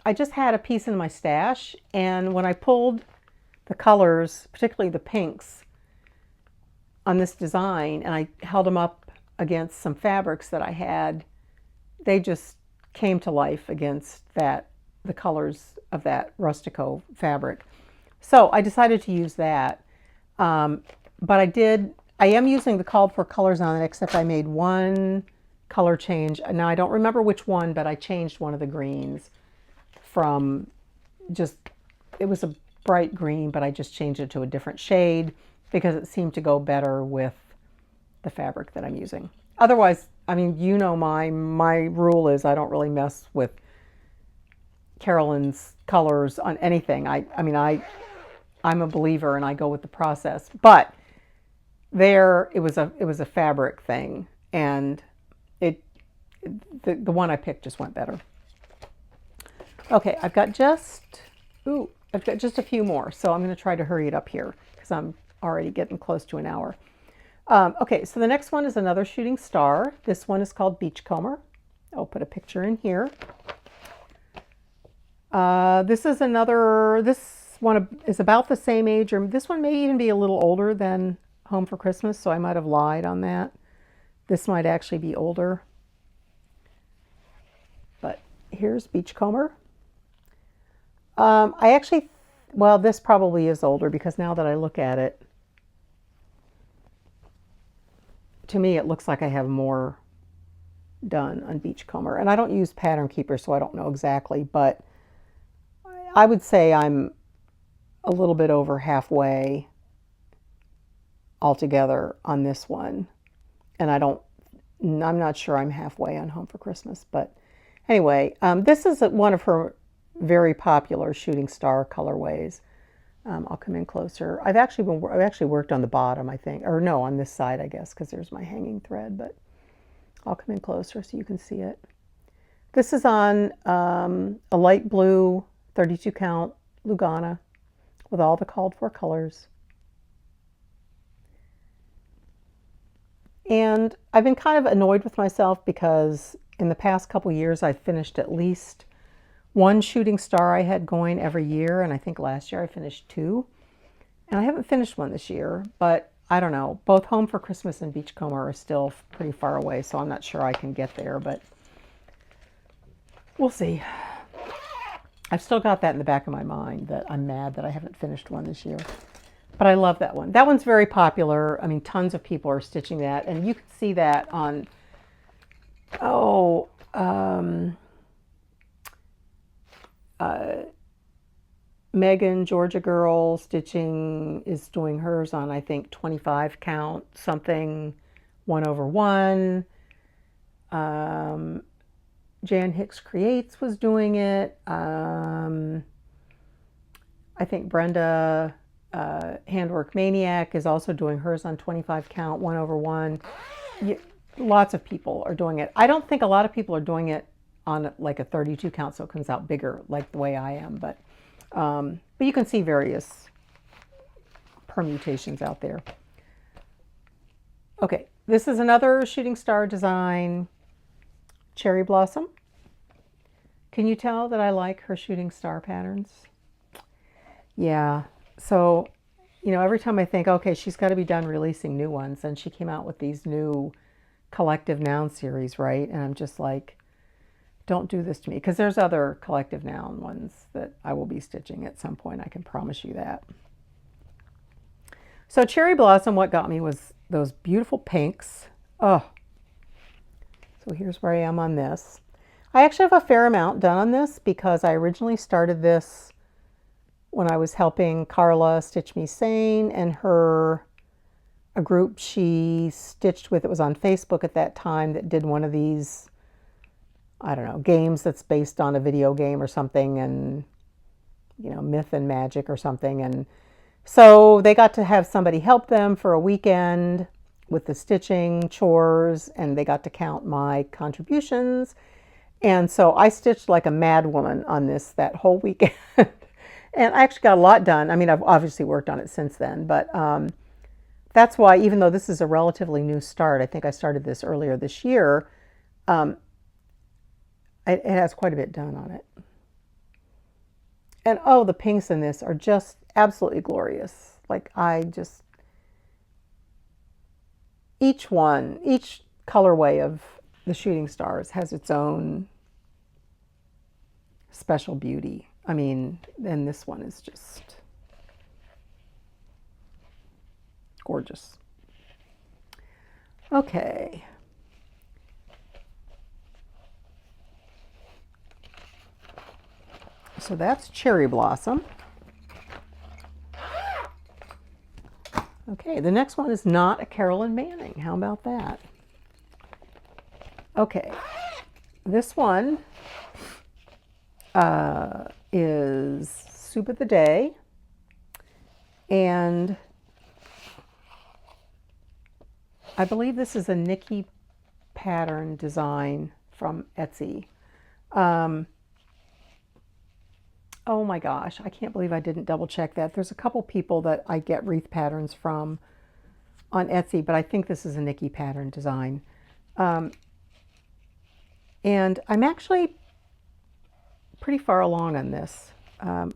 I just had a piece in my stash, and when I pulled the colors, particularly the pinks on this design, and I held them up against some fabrics that I had, they just came to life against the colors of that Rustico fabric. So I decided to use that. But I am using the called for colors on it, except I made one color change. Now I don't remember which one, but I changed one of the greens from it was a bright green, but I just changed it to a different shade because it seemed to go better with the fabric that I'm using. Otherwise, I mean, you know, my rule is I don't really mess with Carolyn's colors on anything. I'm a believer and I go with the process. But it was a fabric thing, and the one I picked just went better. Okay, I've got just a few more, so I'm going to try to hurry it up here because I'm already getting close to an hour. Okay, so the next one is another shooting star. This one is called Beachcomber. I'll put a picture in here. This is another, this one is about the same age, or this one may even be a little older than Home for Christmas, so I might have lied on that. This might actually be older. But here's Beachcomber. I actually, well, this probably is older because now that I look at it, to me it looks like I have more done on Beachcomber. And I don't use Pattern Keeper, so I don't know exactly, but I would say I'm a little bit over halfway altogether on this one. And I'm not sure I'm halfway on Home for Christmas, but anyway, this is one of her very popular shooting star colorways. I'll come in closer. I've actually worked on the bottom, I think, or no, on this side, I guess, because there's my hanging thread, but I'll come in closer so you can see it. This is on a light blue 32 count Lugana with all the called for colors. And I've been kind of annoyed with myself because in the past couple years I've finished at least one shooting star I had going every year, and I think last year I finished 2. And I haven't finished one this year, but I don't know. Both Home for Christmas and Beachcomber are still pretty far away, so I'm not sure I can get there, but we'll see. I've still got that in the back of my mind that I'm mad that I haven't finished one this year. But I love that one. That one's very popular. I mean, tons of people are stitching that, and you can see that on, Megan, Georgia Girl Stitching is doing hers on, I think, 25 count something, 1/1. Jan Hicks Creates was doing it. I think Brenda Handwork Maniac is also doing hers on 25 count, 1/1. Lots of people are doing it. I don't think a lot of people are doing it on like a 32 count, so it comes out bigger, like the way I am. But you can see various permutations out there. Okay, this is another shooting star design, Cherry Blossom. Can you tell that I like her shooting star patterns? Yeah, so, every time I think, okay, she's got to be done releasing new ones, and she came out with these new collective noun series, right? And I'm just like, don't do this to me, because there's other collective noun ones that I will be stitching at some point. I can promise you that. So Cherry Blossom, what got me was those beautiful pinks. Oh, so here's where I am on this. I actually have a fair amount done on this because I originally started this when I was helping Carla Stitch Me Sane and a group she stitched with. It was on Facebook at that time that did one of these, I don't know, games that's based on a video game or something, and myth and magic or something. And so they got to have somebody help them for a weekend with the stitching chores, and they got to count my contributions. And so I stitched like a mad woman on this that whole weekend. And I actually got a lot done. I mean, I've obviously worked on it since then, but that's why, even though this is a relatively new start, I think I started this earlier this year, it has quite a bit done on it. And oh, the pinks in this are just absolutely glorious. Like each colorway of the shooting stars has its own special beauty. I mean, and this one is just gorgeous. Okay. So that's Cherry Blossom. Okay, the next one is not a Carolyn Manning. How about that? Okay, this one is Soup of the Day, and I believe this is a Nikki pattern design from Etsy. Oh my gosh, I can't believe I didn't double check that. There's a couple people that I get wreath patterns from on Etsy, but I think this is a Nikki pattern design. And I'm actually pretty far along on this. I'll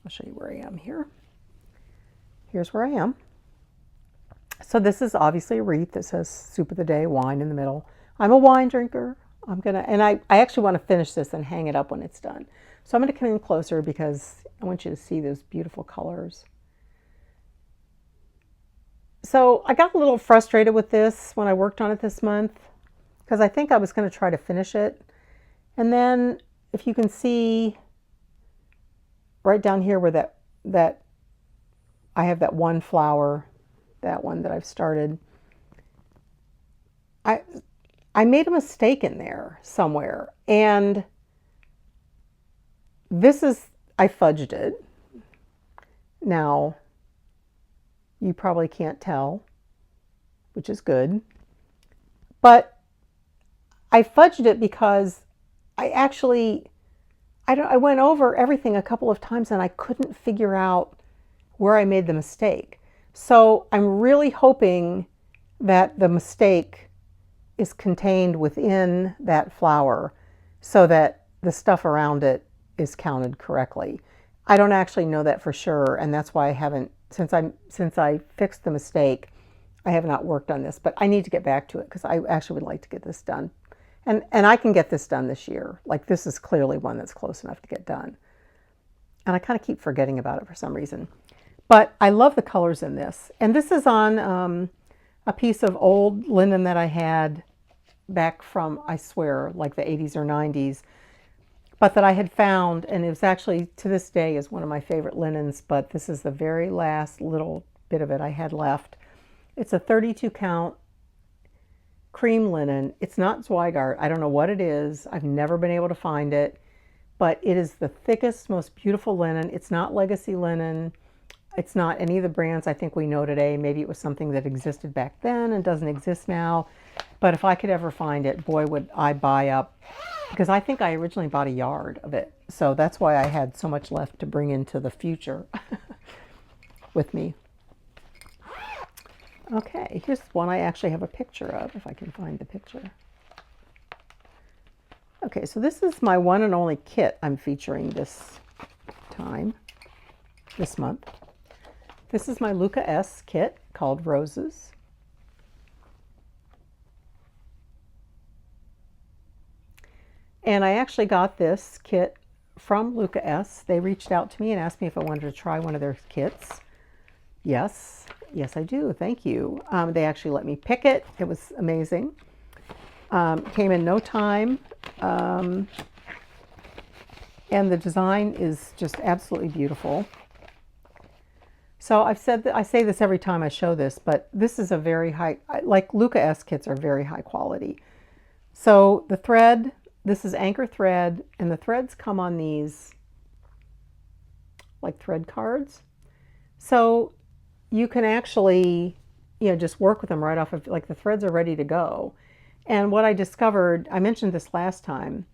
show you where I am here. Here's where I am. So this is obviously a wreath that says soup of the day, wine in the middle. I'm a wine drinker. I actually want to finish this and hang it up when it's done. So I'm going to come in closer because I want you to see those beautiful colors. So I got a little frustrated with this when I worked on it this month because I think I was going to try to finish it. And then if you can see right down here where that I have that one flower, that one that I've started, I made a mistake in there somewhere. And I fudged it. Now, you probably can't tell, which is good. But I fudged it because I went over everything a couple of times and I couldn't figure out where I made the mistake. So I'm really hoping that the mistake is contained within that flower so that the stuff around it is counted correctly. I don't actually know that for sure, and that's why I haven't, since I fixed the mistake, I have not worked on this, but I need to get back to it because I actually would like to get this done. And I can get this done this year. Like, this is clearly one that's close enough to get done. And I kind of keep forgetting about it for some reason. But I love the colors in this. And this is on a piece of old linen that I had back from, I swear, like the 80s or 90s, but that I had found, and it was actually, to this day, is one of my favorite linens, but this is the very last little bit of it I had left. It's a 32 count cream linen. It's not Zweigart. I don't know what it is. I've never been able to find it, but it is the thickest, most beautiful linen. It's not Legacy linen. It's not any of the brands I think we know today. Maybe it was something that existed back then and doesn't exist now. But if I could ever find it, boy, would I buy up, because I think I originally bought a yard of it. So that's why I had so much left to bring into the future with me. Okay, here's one I actually have a picture of, if I can find the picture. Okay, so this is my one and only kit I'm featuring this month. This is my Luca-s kit called Roses. And I actually got this kit from Luca-s. They reached out to me and asked me if I wanted to try one of their kits. Yes, I do. Thank you. They actually let me pick it. It was amazing. Came in no time. And the design is just absolutely beautiful. So I say this every time I show this, but this is a very high, like Luca-s kits are very high quality. So the thread, this is anchor thread, and the threads come on these like thread cards. So you can actually, just work with them right off of, like, the threads are ready to go. And what I discovered, I mentioned this last time,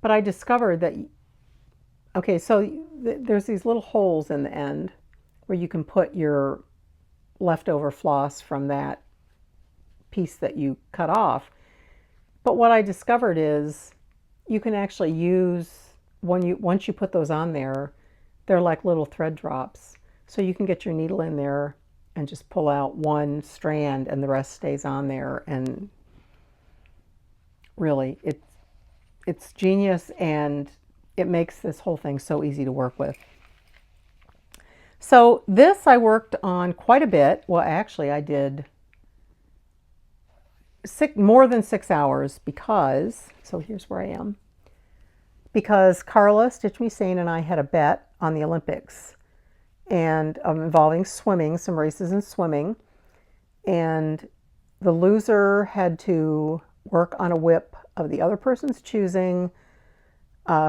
but I discovered that, okay, so there's these little holes in the end where you can put your leftover floss from that piece that you cut off. But what I discovered is you can actually use, once you put those on there, they're like little thread drops. So you can get your needle in there and just pull out one strand and the rest stays on there. And really, it's genius, and it makes this whole thing so easy to work with. So this I worked on quite a bit. Well, actually I did more than 6 hours because, so here's where I am, because Carla, Stitch Me Sane, and I had a bet on the Olympics, and involving swimming, some races in swimming, and the loser had to work on a whip of the other person's choosing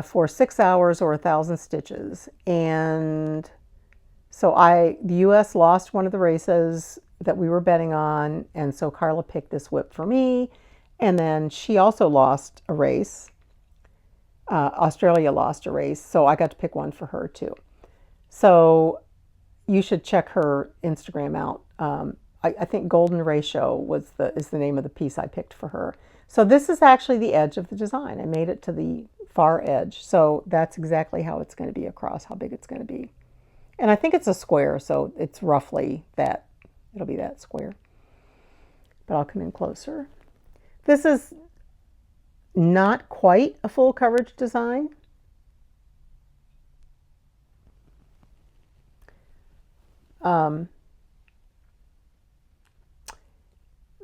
for 6 hours or 1,000 stitches. And so the U.S. lost one of the races that we were betting on, and so Carla picked this whip for me, and then she also lost a race. Australia lost a race, so I got to pick one for her too. So you should check her Instagram out. I think Golden Ratio is the name of the piece I picked for her. So this is actually the edge of the design. I made it to the far edge. So that's exactly how it's going to be across, how big it's going to be. And I think it's a square, so it's roughly that. It'll be that square. But I'll come in closer. This is not quite a full coverage design.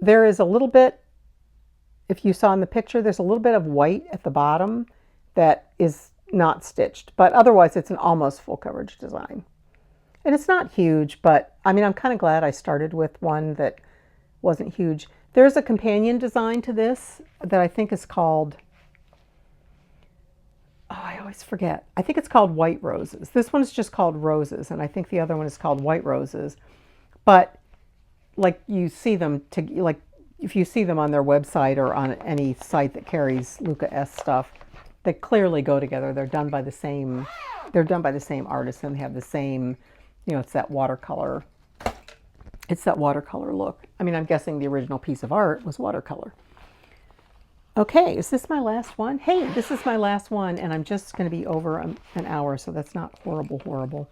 There is a little bit, if you saw in the picture, there's a little bit of white at the bottom that is not stitched, but otherwise it's an almost full coverage design. And it's not huge, but I mean, I'm kind of glad I started with one that wasn't huge. There's a companion design to this that I think is called, oh, I always forget. I think it's called White Roses. This one's just called Roses, and I think the other one is called White Roses. But like you see them, like if you see them on their website or on any site that carries Luca-s stuff, they clearly go together. They're done by the same artist, and they have the same, you know, it's that watercolor look. I mean, I'm guessing the original piece of art was watercolor. Okay, is this my last one? Hey, this is my last one, and I'm just going to be over an hour, so that's not horrible.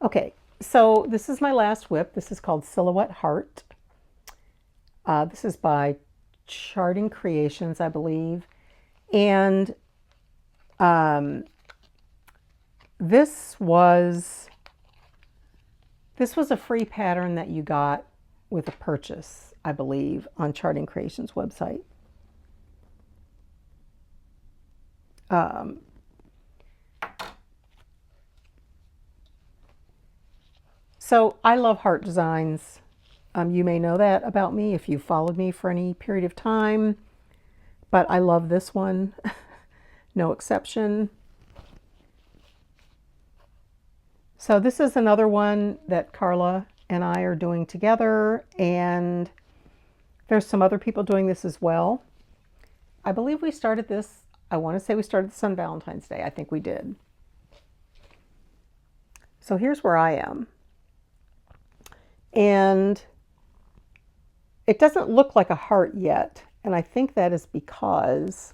Okay, so this is my last whip. This is called Silhouette Heart. This is by Charting Creations, I believe. And this was a free pattern that you got with a purchase, I believe, on Charting Creations website. So I love heart designs. You may know that about me if you followed me for any period of time, but I love this one, no exception. So this is another one that Carla and I are doing together, and there's some other people doing this as well. I believe we started this, I want to say we started this on Valentine's Day. I think we did. So here's where I am. And it doesn't look like a heart yet, and I think that is because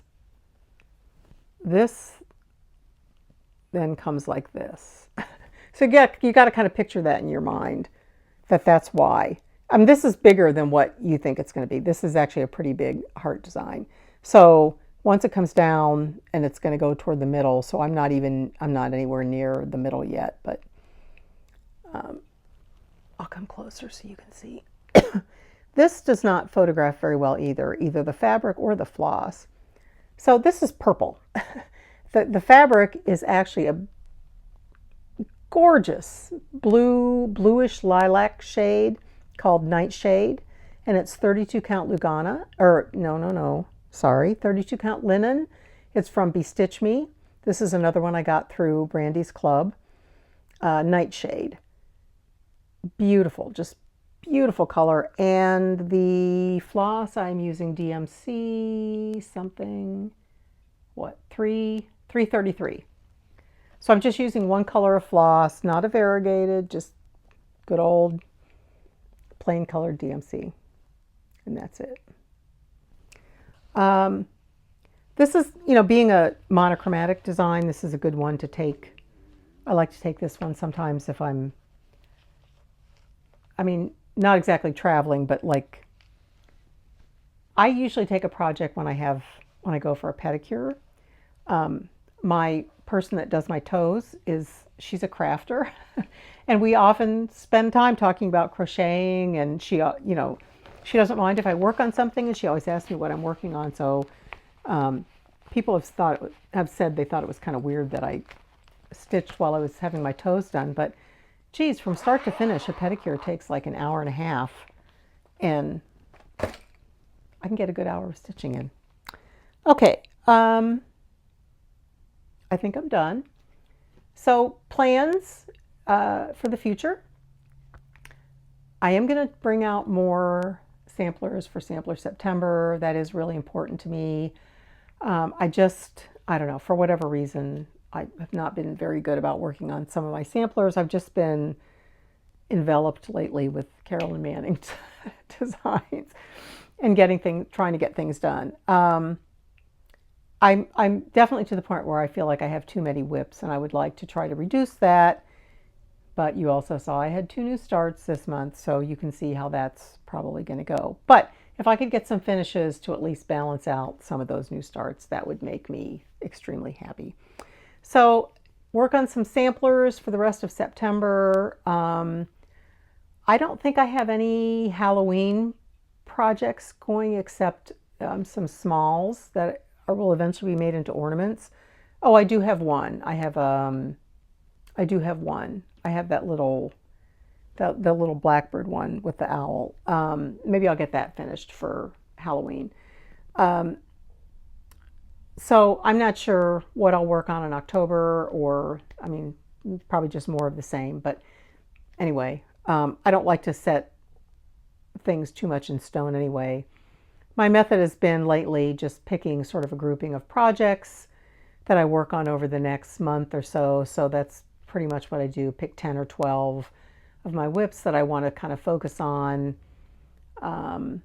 this then comes like this. So you got to kind of picture that in your mind, that's why. I mean, this is bigger than what you think it's going to be. This is actually a pretty big heart design. So once it comes down, and it's going to go toward the middle, so I'm not anywhere near the middle yet, but I'll come closer so you can see. This does not photograph very well either the fabric or the floss. So this is purple. The fabric is actually a gorgeous bluish lilac shade called Nightshade, and it's 32 count Lugana, or no, sorry, 32 count linen. It's from Bestitch Me. This is another one I got through Brandy's Club. Nightshade. Beautiful, just beautiful color. And the floss, I'm using DMC something, what, 333. So I'm just using one color of floss, not a variegated, just good old plain colored DMC. And that's it. This is, being a monochromatic design, this is a good one to take. I like to take this one sometimes if not exactly traveling, but like, I usually take a project when I go for a pedicure. My person that does my toes she's a crafter, and we often spend time talking about crocheting, and she doesn't mind if I work on something, and she always asks me what I'm working on. So people have said they thought it was kind of weird that I stitched while I was having my toes done, but geez, from start to finish, a pedicure takes like an hour and a half, and I can get a good hour of stitching in. Okay, I think I'm done. So plans for the future. I am going to bring out more samplers for Sampler September. That is really important to me. I don't know, for whatever reason, I have not been very good about working on some of my samplers. I've just been enveloped lately with Carolyn Manning designs and trying to get things done. I'm definitely to the point where I feel like I have too many whips, and I would like to try to reduce that. But you also saw I had 2 new starts this month, so you can see how that's probably going to go. But if I could get some finishes to at least balance out some of those new starts, that would make me extremely happy. So work on some samplers for the rest of September. I don't think I have any Halloween projects going except some smalls that will eventually be made into ornaments. Oh, I do have one. I do have one. I have that little, the little blackbird one with the owl. Maybe I'll get that finished for Halloween. So I'm not sure what I'll work on in October, or, I mean, probably just more of the same. But anyway, I don't like to set things too much in stone anyway. My method has been lately just picking sort of a grouping of projects that I work on over the next month or so. So that's pretty much what I do, pick 10 or 12 of my whips that I want to kind of focus on. And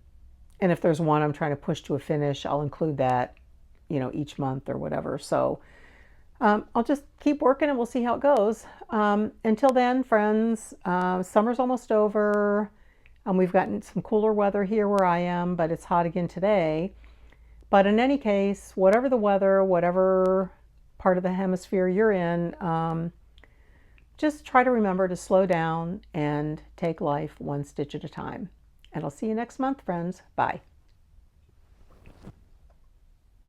if there's one I'm trying to push to a finish, I'll include that, each month or whatever. So I'll just keep working and we'll see how it goes. Until then, friends, summer's almost over. We've gotten some cooler weather here where I am, but it's hot again today. But in any case, whatever the weather, whatever part of the hemisphere you're in, just try to remember to slow down and take life one stitch at a time. And I'll see you next month, friends. Bye.